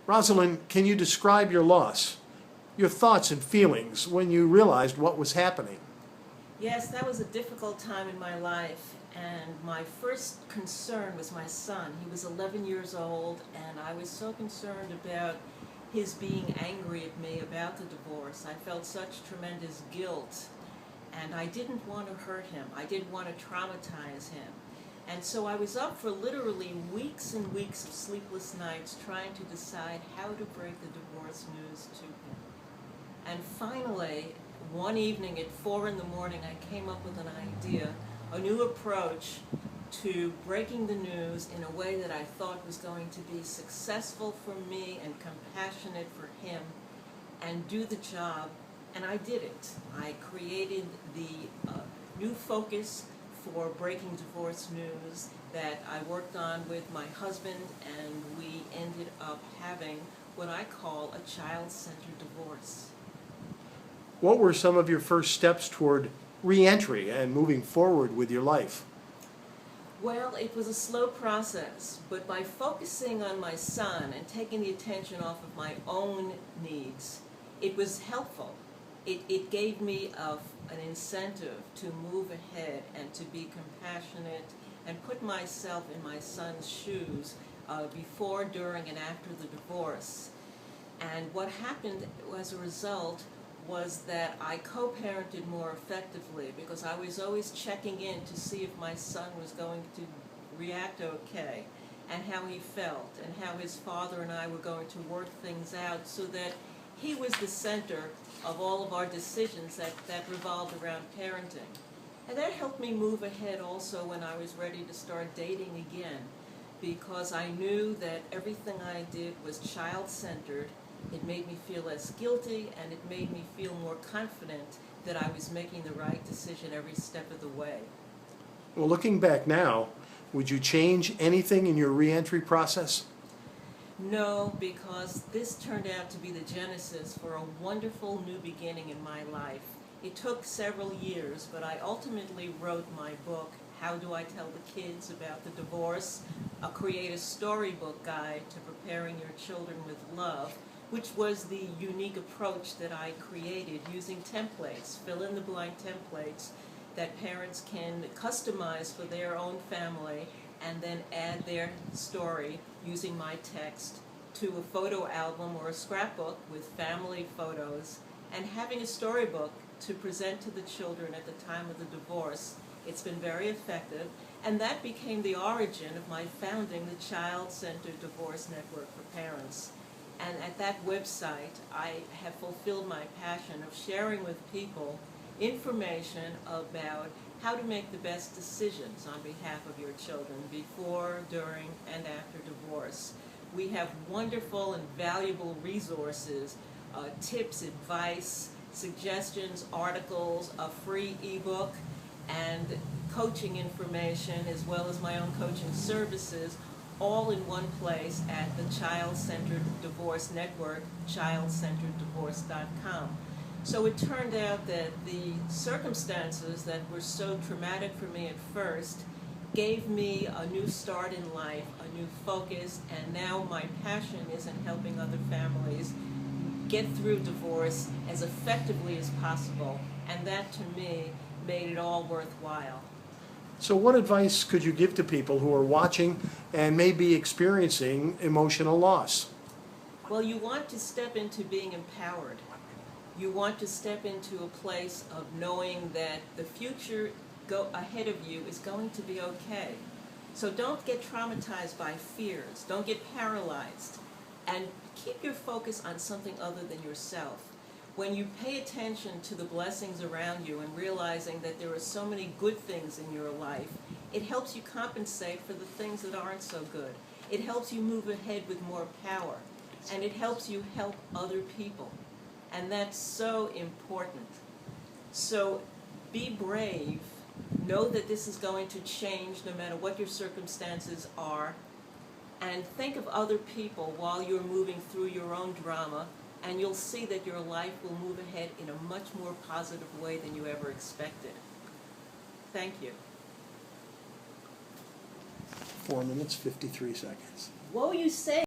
Rosalind, can you describe your loss, your thoughts and feelings when you realized what was happening? Yes, that was a difficult time in my life, and my first concern was my son. He was 11 years old, and I was so concerned about his being angry at me about the divorce. I felt such tremendous guilt, and I didn't want to hurt him. I didn't want to traumatize him. And so I was up for literally weeks and weeks of sleepless nights trying to decide how to break the divorce news to him. And finally, one evening at 4 in the morning, I came up with an idea, a new approach to breaking the news in a way that I thought was going to be successful for me and compassionate for him and do the job, and I did it. I created the new focus for breaking divorce news that I worked on with my husband, and we ended up having what I call a child-centered divorce. What were some of your first steps toward re-entry and moving forward with your life? Well, it was a slow process, but by focusing on my son and taking the attention off of my own needs, it was helpful. It gave me an incentive to move ahead and to be compassionate and put myself in my son's shoes before, during, and after the divorce. And what happened as a result was that I co-parented more effectively because I was always checking in to see if my son was going to react okay and how he felt and how his father and I were going to work things out so that he was the center of all of our decisions that revolved around parenting. And that helped me move ahead also when I was ready to start dating again, because I knew that everything I did was child-centered. It made me feel less guilty, and it made me feel more confident that I was making the right decision every step of the way. Well, looking back now, would you change anything in your re-entry process? No, because this turned out to be the genesis for a wonderful new beginning in my life. It took several years, but I ultimately wrote my book, How Do I Tell the Kids About the Divorce? Create a storybook guide to preparing your children with love, which was the unique approach that I created using templates, fill-in-the-blank templates that parents can customize for their own family and then add their story using my text to a photo album or a scrapbook with family photos, and having a storybook to present to the children at the time of the divorce. It's been very effective, and that became the origin of my founding the Child-Centered Divorce Network for Parents. And at that website, I have fulfilled my passion of sharing with people information about how to make the best decisions on behalf of your children before, during, and after divorce. We have wonderful and valuable resources, tips, advice, suggestions, articles, a free ebook, and coaching information, as well as my own coaching services, all in one place at the Child-Centered Divorce Network, childcentereddivorce.com. So it turned out that the circumstances that were so traumatic for me at first gave me a new start in life, a new focus, and now my passion is in helping other families get through divorce as effectively as possible, and that to me made it all worthwhile. So what advice could you give to people who are watching and may be experiencing emotional loss? Well, you want to step into being empowered. You want to step into a place of knowing that the future ahead of you is going to be okay. So don't get traumatized by fears. Don't get paralyzed. And keep your focus on something other than yourself. When you pay attention to the blessings around you and realizing that there are so many good things in your life, it helps you compensate for the things that aren't so good. It helps you move ahead with more power, and it helps you help other people. And that's so important. So be brave. Know that this is going to change no matter what your circumstances are. And think of other people while you're moving through your own drama, and you'll see that your life will move ahead in a much more positive way than you ever expected. Thank you. 4 minutes, 53 seconds. What were you saying?